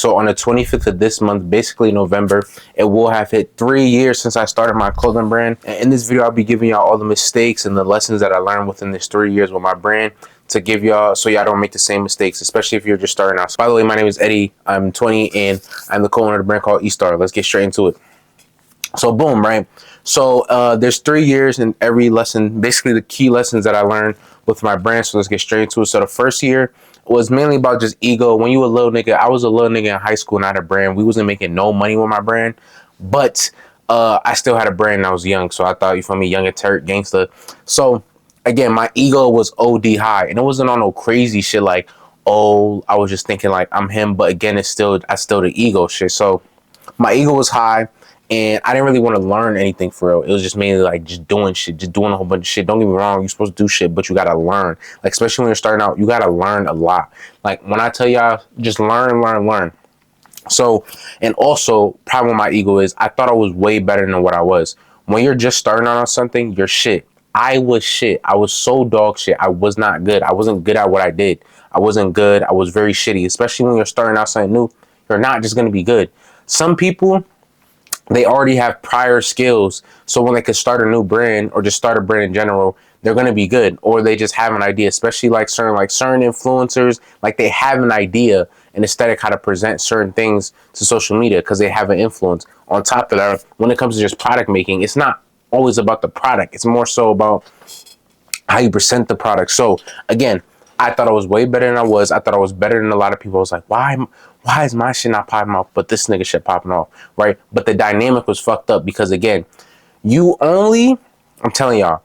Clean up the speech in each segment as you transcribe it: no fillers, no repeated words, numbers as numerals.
So on the 25th of this month, basically November, it will have hit 3 years since I started my clothing brand. And in this video, I'll be giving y'all all the mistakes and the lessons that I learned within this 3 years with my brand to give y'all so y'all don't make the same mistakes, especially if you're just starting out. So by the way, my name is Eddie. I'm 20 and I'm the co-owner of the brand called eStar. Let's get straight into it. So boom, right? So there's 3 years in every lesson, basically the key lessons that I learned with my brand. So let's get straight into it. So the first year was mainly about just ego. When you a little nigga, I was a little nigga in high school, not a brand. We wasn't making no money with my brand, but I still had a brand and I was young. So I thought, you feel me, young and turd gangster. So again, my ego was OD high, and it wasn't on no crazy shit like, oh, I was just thinking like I'm him. But again, I still the ego shit. So my ego was high. And I didn't really want to learn anything for real. It was just mainly like just doing shit, just doing a whole bunch of shit. Don't get me wrong, you're supposed to do shit, but you got to learn. Like, especially when you're starting out, you got to learn a lot. Like, when I tell y'all, just learn. So, and also, problem with my ego is I thought I was way better than what I was. When you're just starting out on something, you're shit. I was shit. I was so dog shit. I was not good. I wasn't good at what I did. I wasn't good. I was very shitty, especially when you're starting out something new. You're not just going to be good. Some people, they already have prior skills, so when they could start a new brand or just start a brand in general, they're going to be good. Or they just have an idea, especially like certain influencers, like they have an idea and aesthetic how to present certain things to social media because they have an influence. On top of that, when it comes to just product making, it's not always about the product. It's more so about how you present the product. So again, I thought I was way better than I was. I thought I was better than a lot of people. I was like, why is my shit not popping off, but this nigga shit popping off, right? But the dynamic was fucked up because, again, I'm telling y'all,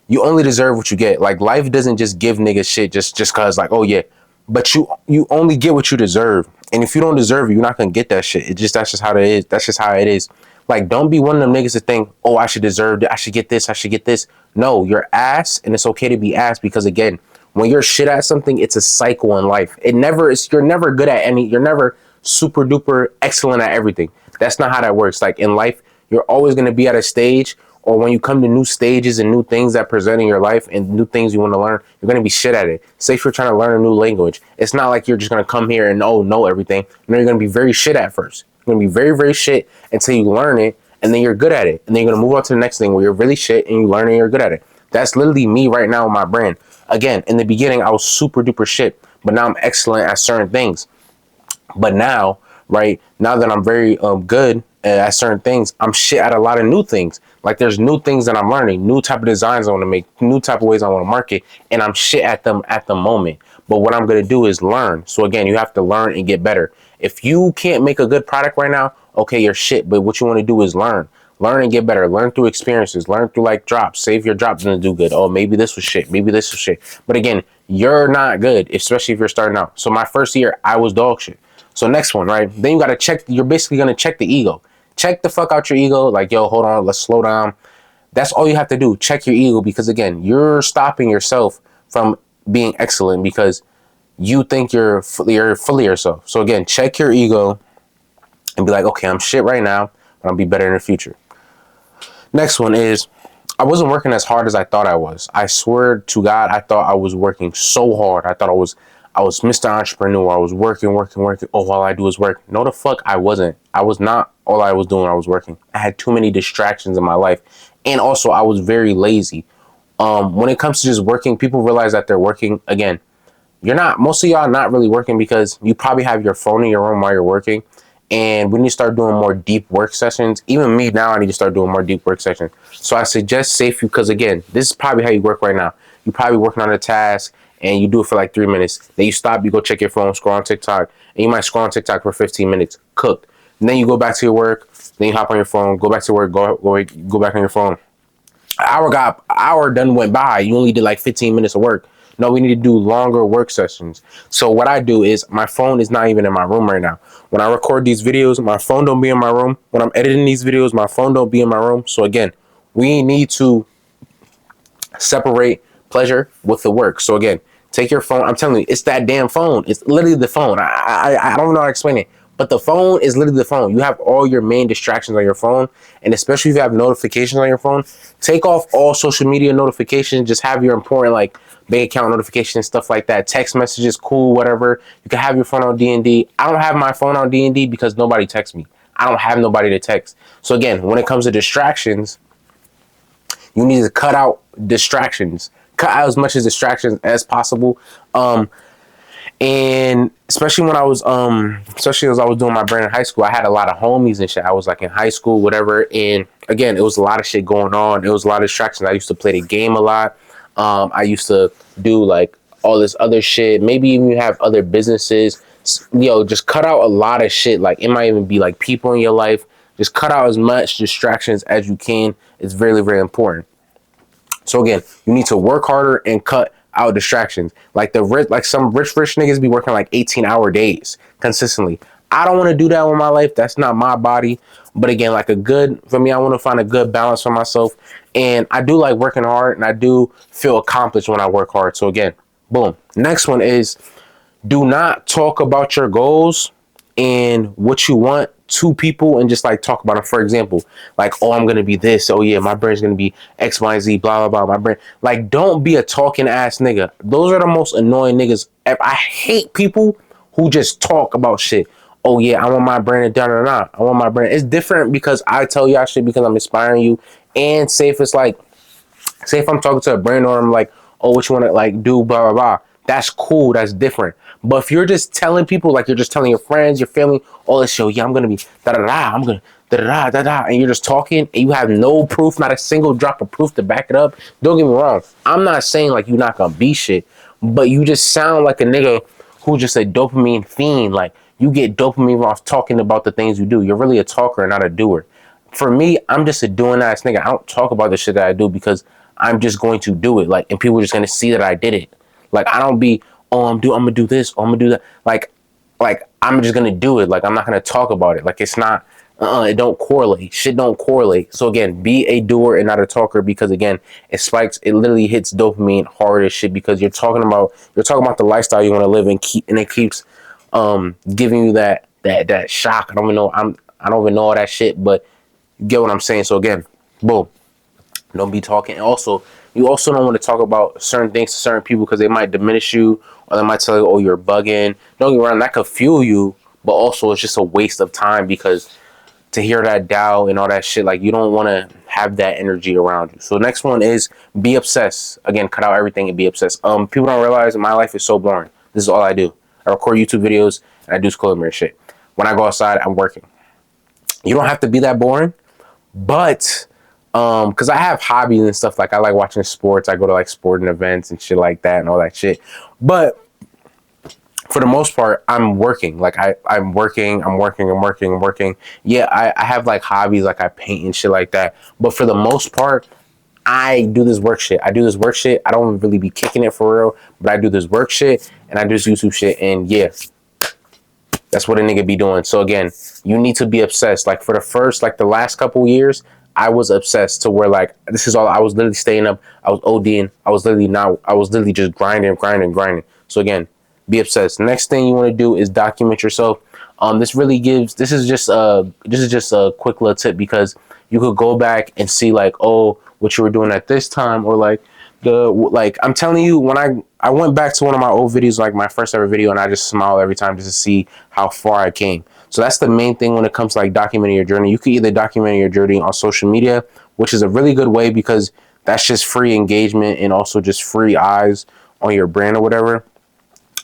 you only deserve what you get. Like, life doesn't just give niggas shit just cause, like, oh yeah, but you only get what you deserve. And if you don't deserve it, you're not gonna get that shit. That's just how it is. That's just how it is. Like, don't be one of them niggas to think, oh, I should deserve it. I should get this. I should get this. No, you're ass, and it's okay to be ass because, again, when you're shit at something, it's a cycle in life. You're never good at you're never super duper excellent at everything. That's not how that works. Like, in life, you're always going to be at a stage, or when you come to new stages and new things that present in your life and new things you want to learn, you're going to be shit at it. Say if you're trying to learn a new language, it's not like you're just going to come here and know everything. You know, you're going to be very shit at first. You're going to be very, very shit until you learn it, and then you're good at it. And then you're going to move on to the next thing where you're really shit and you learn and you're good at it. That's literally me right now with my brand. Again, in the beginning, I was super duper shit, but now I'm excellent at certain things. But now, right, now that I'm very good at certain things, I'm shit at a lot of new things. Like, there's new things that I'm learning, new type of designs I want to make, new type of ways I want to market, and I'm shit at them at the moment. But what I'm going to do is learn. So again, you have to learn and get better. If you can't make a good product right now, okay, you're shit. But what you want to do is learn. Learn and get better. Learn through experiences. Learn through like drops. Say if your drops didn't do good. Oh, maybe this was shit. Maybe this was shit. But again, you're not good, especially if you're starting out. So my first year, I was dog shit. So next one, right? Then you got to check. You're basically going to check the ego. Check the fuck out your ego. Like, yo, hold on. Let's slow down. That's all you have to do. Check your ego because, again, you're stopping yourself from being excellent because you think you're fully yourself. So again, check your ego and be like, okay, I'm shit right now, but I'll be better in the future. Next one is, I wasn't working as hard as I thought I was. I swear to God, I thought I was working so hard. I thought I was Mr. Entrepreneur. I was working. Oh, all I do is work. No, the fuck, I wasn't. I was not. All I was doing, I was working. I had too many distractions in my life. And also, I was very lazy. When it comes to just working, people realize that they're working. Again, most of y'all not really working because you probably have your phone in your room while you're working. And we need to start doing more deep work sessions. Even me now, I need to start doing more deep work sessions. So I suggest safe because, again, this is probably how you work right now. You're probably working on a task and you do it for like 3 minutes. Then you stop, you go check your phone, scroll on TikTok, and you might scroll on TikTok for 15 minutes, cooked. And then you go back to your work, then you hop on your phone, go back to work, go back on your phone. Hour done went by. You only did like 15 minutes of work. No, we need to do longer work sessions. So what I do is my phone is not even in my room right now. When I record these videos, my phone don't be in my room. When I'm editing these videos, my phone don't be in my room. So again, we need to separate pleasure with the work. So again, take your phone. I'm telling you, it's that damn phone. It's literally the phone. I don't know how to explain it, But the phone is literally the phone. You have all your main distractions on your phone, and especially if you have notifications on your phone, take off all social media notifications. Just have your important like bank account notifications, stuff like that. Text messages, cool, whatever. You can have your phone on D&D. I don't have my phone on D&D because nobody texts me. I don't have nobody to text. So again, when it comes to distractions, you need to cut out distractions. Cut out as much as distractions as possible. And especially when I was especially as I was doing my brand in high school, I had a lot of homies and shit. I was like in high school, whatever. And again, it was a lot of shit going on. It was a lot of distractions. I used to play the game a lot. I used to do like all this other shit. Maybe even you have other businesses. Yo, just cut out a lot of shit. Like it might even be like people in your life. Just cut out as much distractions as you can. It's very, very important. So again, you need to work harder and cut out distractions. Like some rich niggas be working like 18-hour days consistently. I don't want to do that with my life. That's not my body. But again, like for me, I want to find a good balance for myself. And I do like working hard, and I do feel accomplished when I work hard. So again, boom. Next one is, do not talk about your goals and what you want to people and just like talk about them. For example, like, oh, I'm gonna be this. Oh yeah, my brand's gonna be X, Y, Z, blah, blah, blah. My brand. Like, don't be a talking ass nigga. Those are the most annoying niggas ever. I hate people who just talk about shit. Oh yeah, I want my brand to da da da. I want my brand. It's different because I tell y'all shit because I'm inspiring you. And say if it's like, say if I'm talking to a brand owner, I'm like, oh, what you want to like do, blah, blah, blah. That's cool. That's different. But if you're just telling people, like you're just telling your friends, your family, all this show, yeah, I'm going to be da-da-da, I'm going to da-da-da, da-da, and you're just talking and you have no proof, not a single drop of proof to back it up. Don't get me wrong. I'm not saying like you're not going to be shit, but you just sound like a nigga who's just a dopamine fiend. Like you get dopamine off talking about the things you do. You're really a talker and not a doer. For me, I'm just a doing ass nigga. I don't talk about the shit that I do because I'm just going to do it. Like, and people are just going to see that I did it. Like, I don't be, oh, I'm gonna do this, oh, I'm gonna do that. Like I'm just gonna do it. Like, I'm not gonna talk about it. Like, it's not, it don't correlate. Shit don't correlate. So again, be a doer and not a talker, because again, it spikes, it literally hits dopamine hard as shit, because you're talking about the lifestyle you want to live and it keeps giving you that shock. I don't even know all that shit, but you get what I'm saying. So again, boom. Don't be talking. Also, you also don't want to talk about certain things to certain people because they might diminish you, or they might tell you, oh, you're bugging. Don't get me wrong, that could fuel you, but also it's just a waste of time, because to hear that doubt and all that shit, like, you don't want to have that energy around you. So the next one is be obsessed. Again, cut out everything and be obsessed. People don't realize my life is so boring. This is all I do. I record YouTube videos and I do clothing shit. When I go outside, I'm working. You don't have to be that boring, but because I have hobbies and stuff. Like, I like watching sports. I go to like sporting events and shit like that and all that shit. But for the most part, I'm working. Like, I'm working. Yeah, I have like hobbies, like I paint and shit like that. But for the most part, I do this work shit. I don't really be kicking it for real, but I do this work shit and I do this YouTube shit. And yeah, that's what a nigga be doing. So again, you need to be obsessed. Like, for the last couple years, I was obsessed to where, like, this is all, I was literally staying up. I was ODing. I was literally just grinding. So again, be obsessed. Next thing you want to do is document yourself. This is just a quick little tip, because you could go back and see like, oh, what you were doing at this time, or like I'm telling you, when I went back to one of my old videos, like my first ever video, and I just smile every time just to see how far I came. So that's the main thing when it comes to like documenting your journey. You can either document your journey on social media, which is a really good way, because that's just free engagement and also just free eyes on your brand or whatever.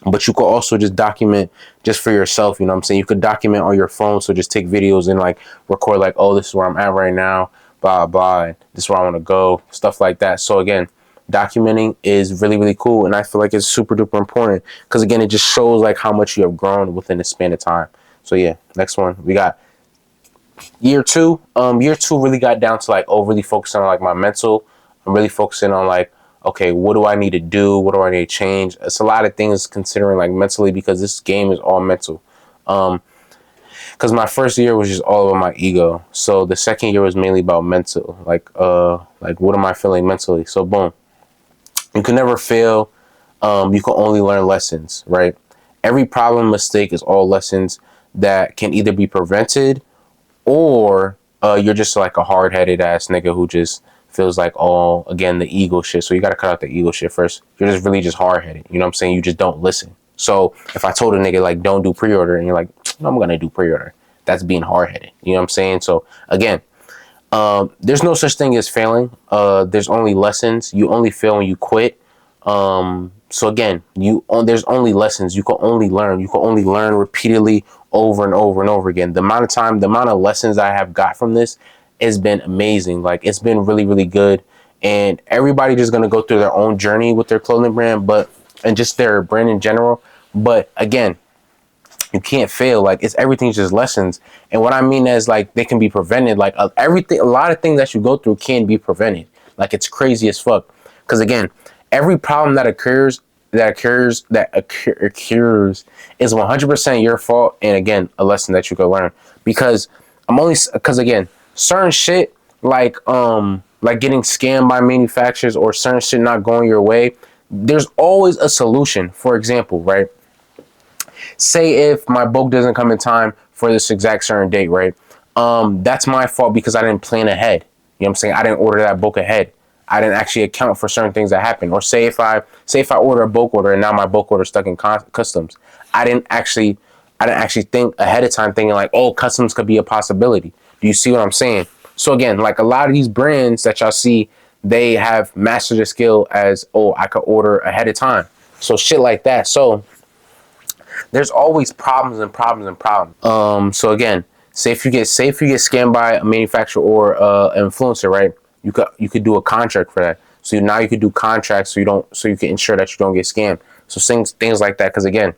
But you could also just document just for yourself. You know what I'm saying? You could document on your phone. So just take videos and like record like, oh, this is where I'm at right now, blah, blah, and this is where I want to go, stuff like that. So again, documenting is really, really cool. And I feel like it's super duper important, because again, it just shows like how much you have grown within a span of time. So yeah, next one, we got year two. Year two really got down to like, really focusing on like my mental. I'm really focusing on like, okay, what do I need to do? What do I need to change? It's a lot of things considering like mentally, because this game is all mental. Because my first year was just all about my ego. So the second year was mainly about mental. Like what am I feeling mentally? So boom, you can never fail. You can only learn lessons, right? Every problem, mistake is all lessons. that can either be prevented, or you're just like a hard-headed ass nigga who just feels like, oh, again, the ego shit. So you got to cut out the ego shit first. You're just really just hard-headed. You know what I'm saying? You just don't listen. So if I told a nigga like, don't do pre-order, and you're like, no, I'm gonna do pre-order, that's being hard-headed. You know what I'm saying? So again, there's no such thing as failing. There's only lessons. You only fail when you quit. So again, there's only lessons. You can only learn. You can only learn repeatedly over and over and over again. The amount of time, the amount of lessons I have got from this has been amazing. Like, it's been really, really good. And everybody just gonna go through their own journey with their clothing brand, and just their brand in general. But again, you can't fail. Like, it's everything's just lessons. And what I mean is, like, they can be prevented. Like, everything, a lot of things that you go through can be prevented. Like, it's crazy as fuck. Because again, every problem that occurs is 100% your fault. And again, a lesson that you can learn. Because again, certain shit like getting scammed by manufacturers, or certain shit not going your way, there's always a solution. For example, right? Say if my book doesn't come in time for this exact certain date, right? That's my fault because I didn't plan ahead. You know what I'm saying? I didn't order that book ahead. I didn't actually account for certain things that happen. Or say if I order a bulk order and now my bulk order is stuck in customs, I didn't actually think ahead of time, thinking like, oh, customs could be a possibility. Do you see what I'm saying? So again, like, a lot of these brands that y'all see, they have mastered the skill as, oh, I could order ahead of time. So shit like that. So there's always problems and problems and problems. So again, say if you get scammed by a manufacturer or an influencer, right? You could do a contract for that. So now you could do contracts so you can ensure that you don't get scammed. So things like that. Because again,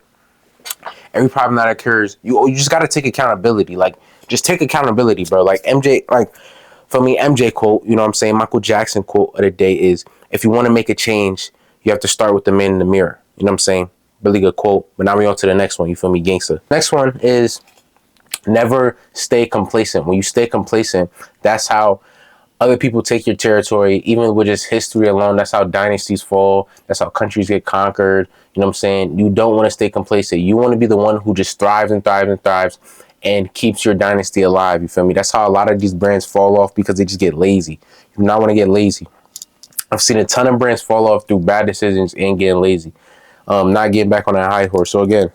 every problem that occurs, you just got to take accountability. Like, just take accountability, bro. Like for me, MJ quote, you know what I'm saying? Michael Jackson quote of the day is, if you want to make a change, you have to start with the man in the mirror. You know what I'm saying? Really good quote. But now we on to the next one. You feel me? Gangster. Next one is, never stay complacent. When you stay complacent, that's how other people take your territory. Even with just history alone, that's how dynasties fall. That's how countries get conquered. You know what I'm saying? You don't want to stay complacent. You want to be the one who just thrives and thrives and thrives and keeps your dynasty alive. You feel me? That's how a lot of these brands fall off, because they just get lazy. You do not want to get lazy. I've seen a ton of brands fall off through bad decisions and getting lazy. Not getting back on that high horse. So again,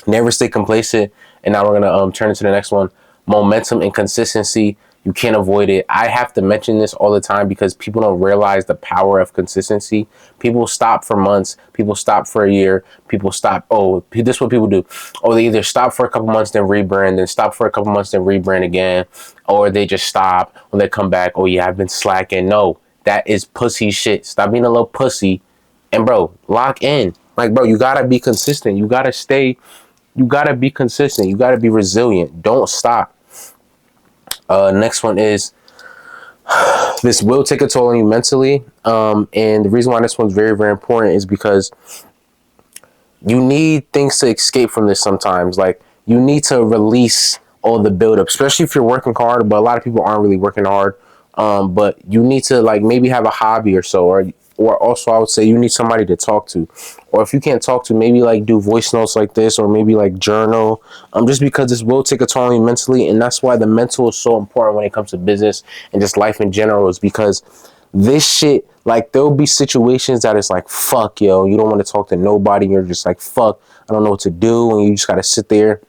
never stay complacent. And now we're gonna turn into the next one. Momentum and consistency. You can't avoid it. I have to mention this all the time because people don't realize the power of consistency. People stop for months. People stop for a year. People stop. Oh, this is what people do. Oh, they either stop for a couple months, then rebrand, then stop for a couple months, then rebrand again. Or they just stop. When they come back, oh yeah, I've been slacking. No, that is pussy shit. Stop being a little pussy. And bro, lock in. Like, bro, you gotta be consistent. You gotta be consistent. You gotta be resilient. Don't stop. Next one is, this will take a toll on you mentally. And the reason why this one's very, very important is because you need things to escape from this sometimes. Like, you need to release all the buildup, especially if you're working hard, but a lot of people aren't really working hard. But you need to, like, maybe have a hobby or so, or also I would say you need somebody to talk to. Or if you can't talk to, maybe like do voice notes like this, or maybe like journal. Just because this will take a toll on you mentally. And that's why the mental is so important when it comes to business and just life in general, is because this shit, like, there'll be situations that it's like, fuck, yo, you don't want to talk to nobody. You're just like, fuck, I don't know what to do. And you just got to sit there.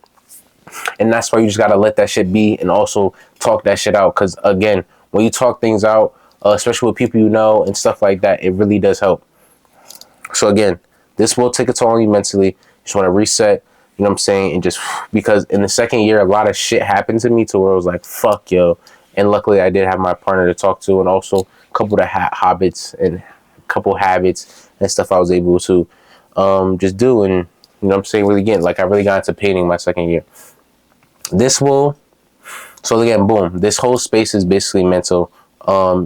And that's why you just got to let that shit be, and also talk that shit out. Because again, when you talk things out, especially with people you know and stuff like that, it really does help. So again, this will take a toll on you mentally. You just want to reset, you know what I'm saying? And just, because in the second year, a lot of shit happened to me to where I was like, fuck, yo. And luckily I did have my partner to talk to, and also a couple of habits and stuff I was able to just do. And, you know what I'm saying, really getting, like, I really got into painting my second year. So again, boom, this whole space is basically mental.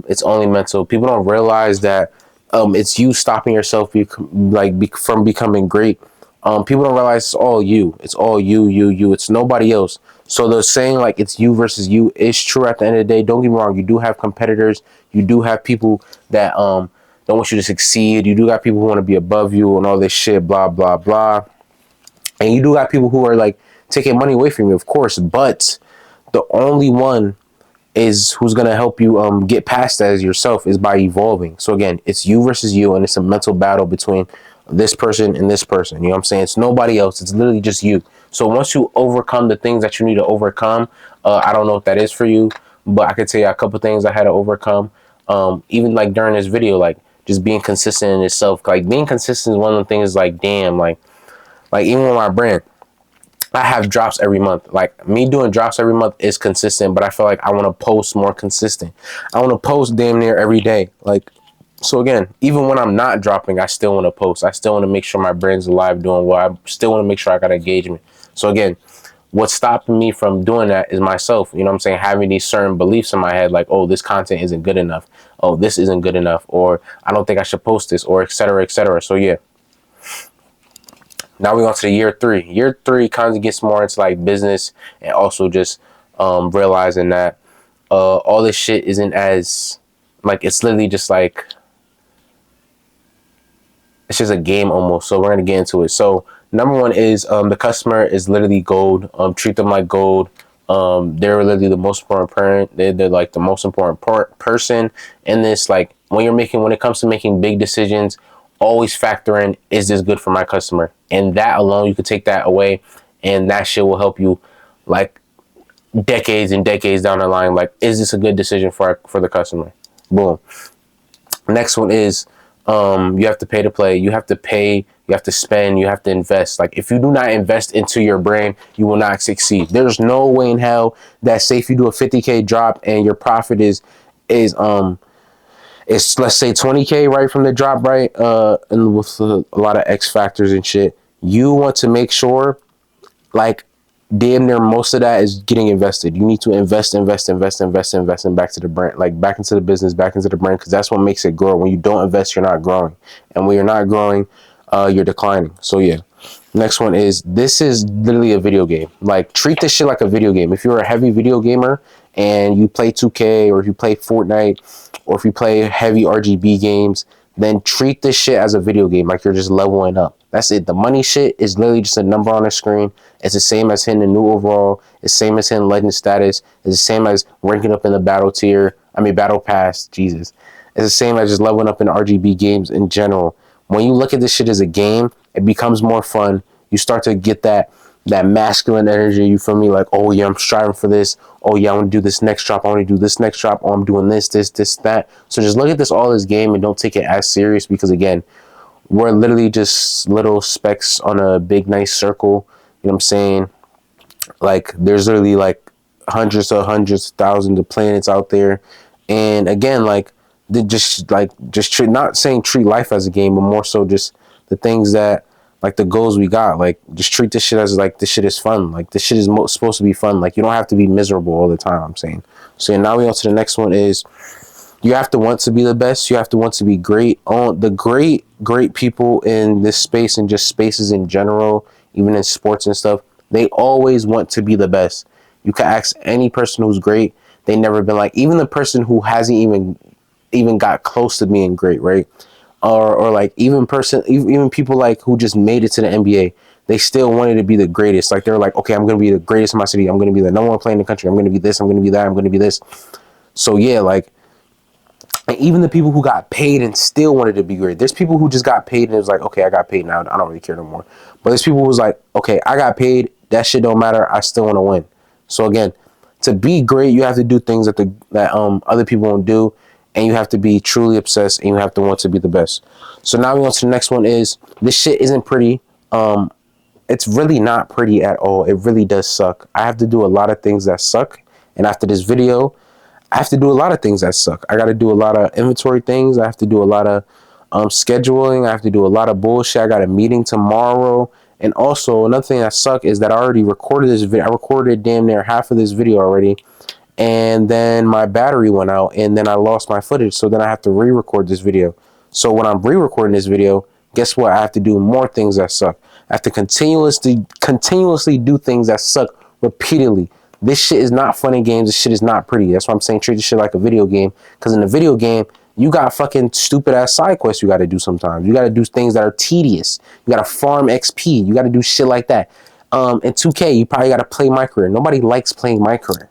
It's only mental. People don't realize that it's you stopping yourself from becoming great. People don't realize it's all you. It's all you. It's nobody else. So the saying, like, it's you versus you, is true at the end of the day. Don't get me wrong. You do have competitors. You do have people that don't want you to succeed. You do got people who want to be above you and all this shit, blah, blah, blah. And you do got people who are, like, taking money away from you, of course, but the only one is who's gonna help you get past that as yourself is by evolving. So again, it's you versus you, and it's a mental battle between this person and this person. You know what I'm saying? It's nobody else. It's literally just you. So once you overcome the things that you need to overcome, I don't know what that is for you, but I could tell you a couple things I had to overcome. Even like during this video, like just being consistent in itself. Like being consistent is one of the things. Like damn, like even with my brand, I have drops every month. Like me doing drops every month is consistent, but I feel like I want to post more consistent. I want to post damn near every day. Like, so again, even when I'm not dropping, I still want to post. I still want to make sure my brand's alive, doing well. I still want to make sure I got engagement. So again, what's stopping me from doing that is myself. You know what I'm saying? Having these certain beliefs in my head, like, oh, this content isn't good enough. Oh, this isn't good enough. Or I don't think I should post this, or et cetera, et cetera. So yeah. Now we go to the year 3. Year 3 kind of gets more into like business, and also just realizing that all this shit isn't as like, it's literally just like, it's just a game almost. So we're gonna get into it. So number 1 is the customer is literally gold. Treat them like gold. They're literally the most important parent. They're like the most important person in this. Like when it comes to making big decisions, always factor in, is this good for my customer? And that alone, you could take that away, and that shit will help you like decades and decades down the line. Like, is this a good decision for the customer? Boom. Next one is you have to pay to play. You have to pay, you have to spend, you have to invest. Like if you do not invest into your brand, you will not succeed. There's no way in hell that, say if you do a 50K drop and your profit is it's, let's say 20K right from the drop, right? And with a lot of X factors and shit, you want to make sure like damn near most of that is getting invested. You need to invest and back to the brand, like back into the business, back into the brand, because that's what makes it grow. When you don't invest, you're not growing. And when you're not growing, you're declining. So yeah. Next one is, this is literally a video game. Like treat this shit like a video game. If you're a heavy video gamer and you play 2K, or if you play Fortnite, or if you play heavy RGB games, then treat this shit as a video game, like you're just leveling up. That's it. The money shit is literally just a number on the screen. It's the same as hitting the new overall. It's the same as hitting legend status. It's the same as ranking up in the battle tier. I mean, battle pass. Jesus. It's the same as just leveling up in RGB games in general. When you look at this shit as a game, it becomes more fun. You start to get that masculine energy. You feel me? Like, oh yeah, I'm striving for this. Oh yeah, I want to do this next drop. I want to do this next drop. Oh, I'm doing this, that. So just look at this all as game, and don't take it as serious, because again, we're literally just little specks on a big nice circle. You know what I'm saying? Like there's literally like hundreds of thousands of planets out there. And again, like not saying treat life as a game, but more so just the things that, like the goals we got, like just treat this shit as like, this shit is fun. Like this shit is supposed to be fun. Like you don't have to be miserable all the time, I'm saying. So yeah, now we go to the next one is, you have to want to be the best. You have to want to be great. The great people in this space, and just spaces in general, even in sports and stuff, they always want to be the best. You can ask any person who's great. They never been like, even the person who hasn't even got close to being great, right? Or like even people like who just made it to the NBA, they still wanted to be the greatest. Like they're like, okay, I'm going to be the greatest in my city. I'm going to be the number 1 player in the country. I'm going to be this. I'm going to be that. I'm going to be this. So yeah, like, and even the people who got paid and still wanted to be great. There's people who just got paid and it was like, okay, I got paid now. I don't really care no more. But there's people who was like, okay, I got paid. That shit don't matter. I still want to win. So again, to be great, you have to do things that other people won't do. And you have to be truly obsessed, and you have to want to be the best. So now we go to the next one is, this shit isn't pretty. It's really not pretty at all. It really does suck. I have to do a lot of things that suck. And after this video, I have to do a lot of things that suck. I got to do a lot of inventory things. I have to do a lot of scheduling. I have to do a lot of bullshit. I got a meeting tomorrow. And also another thing that suck is that I already recorded this video. I recorded damn near half of this video already. And then my battery went out, and then I lost my footage. So then I have to re-record this video. So when I'm re-recording this video, guess what? I have to do more things that suck. I have to continuously do things that suck repeatedly. This shit is not fun and games. This shit is not pretty. That's why I'm saying treat this shit like a video game. Because in a video game, you got fucking stupid ass side quests you got to do sometimes. You got to do things that are tedious. You got to farm XP. You got to do shit like that. In 2K, you probably got to play my career. Nobody likes playing my career,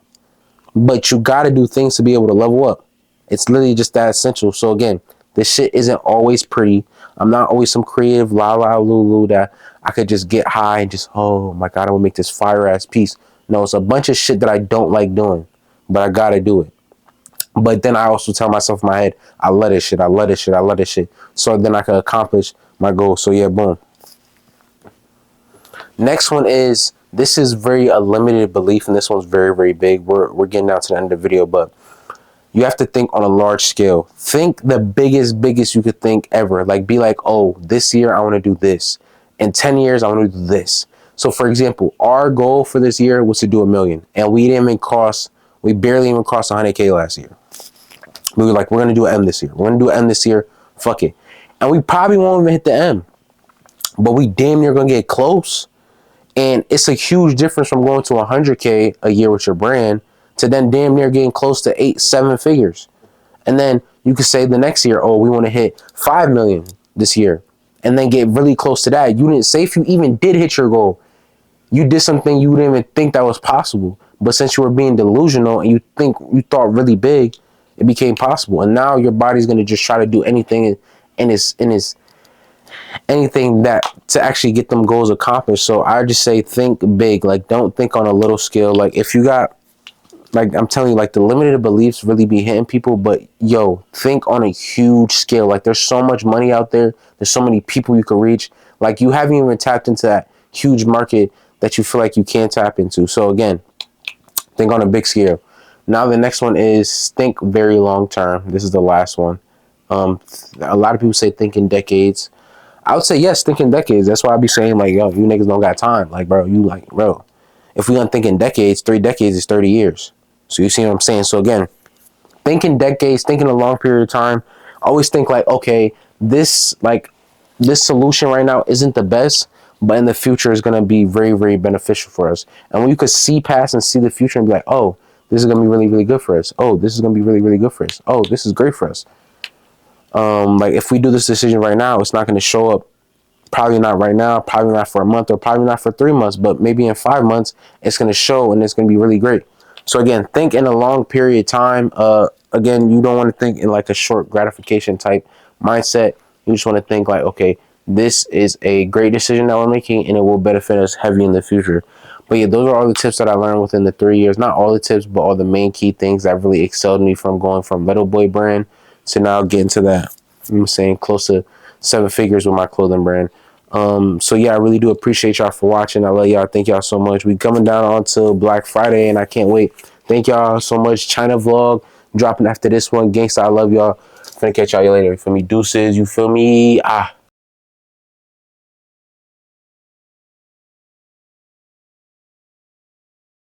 but you got to do things to be able to level up. It's literally just that essential. So again, this shit isn't always pretty. I'm not always some creative la la lulu that I could just get high and just, oh my God, I will make this fire ass piece. No, it's a bunch of shit that I don't like doing, but I gotta do it. But then I also tell myself in my head, I love this shit, I love this shit, I love this shit. So then I can accomplish my goal. So yeah, boom. Next one is, this is very a limited belief, and this one's very, very big. We're getting down to the end of the video, but you have to think on a large scale. Think the biggest you could think ever. Like, be like, oh, this year I want to do this. In 10 years, I want to do this. So for example, our goal for this year was to do 1 million, and we barely even crossed 100K last year. We were like, we're going to do an M this year. We're going to do an M this year. Fuck it. And we probably won't even hit the M, but we damn near going to get close. And it's a huge difference from going to 100K a year with your brand to then damn near getting close to 8-7 figures. And then you could say the next year, oh, we want to hit 5 million this year, and then get really close to that. You didn't say, if you even did hit your goal, you did something you didn't even think that was possible. But since you were being delusional and you thought really big, it became possible. And now your body's going to just try to do anything in its anything that to actually get them goals accomplished. So I just say, think big. Like, don't think on a little scale. Like, if you got, like, I'm telling you, like, the limited beliefs really be hitting people, but yo, think on a huge scale. Like, there's so much money out there. There's so many people you could reach. Like, you haven't even tapped into that huge market that you feel like you can tap into. So again, think on a big scale. Now the next one is think very long term. This is the last one. A lot of people say think in decades. I would say yes, think in decades. That's why I be saying, like, yo, you niggas don't got time. Like, bro, if we gonna think in decades, 3 decades is 30 years. So you see what I'm saying? So again, think in decades, think in a long period of time. Always think like, okay, this solution right now isn't the best, but in the future is gonna be very, very beneficial for us. And when you could see past and see the future and be like, oh, this is gonna be really, really good for us. Oh, this is gonna be really, really good for us. Oh, this is great for us. Like, if we do this decision right now, it's not gonna show up. Probably not right now, probably not for a month, or probably not for 3 months, but maybe in 5 months, it's going to show and it's going to be really great. So again, think in a long period of time. Again, you don't want to think in like a short gratification type mindset. You just want to think like, okay, this is a great decision that we're making and it will benefit us heavy in the future. But yeah, those are all the tips that I learned within the 3 years. Not all the tips, but all the main key things that really excelled me from going from little boy brand to now getting to that, I'm saying, close to 7 figures with my clothing brand. So yeah, I really do appreciate y'all for watching. I love y'all. Thank y'all so much. We coming down onto Black Friday and I can't wait. Thank y'all so much. China vlog dropping after this one. Gangsta, I love y'all. Finna catch y'all later. You feel me? Deuces. You feel me?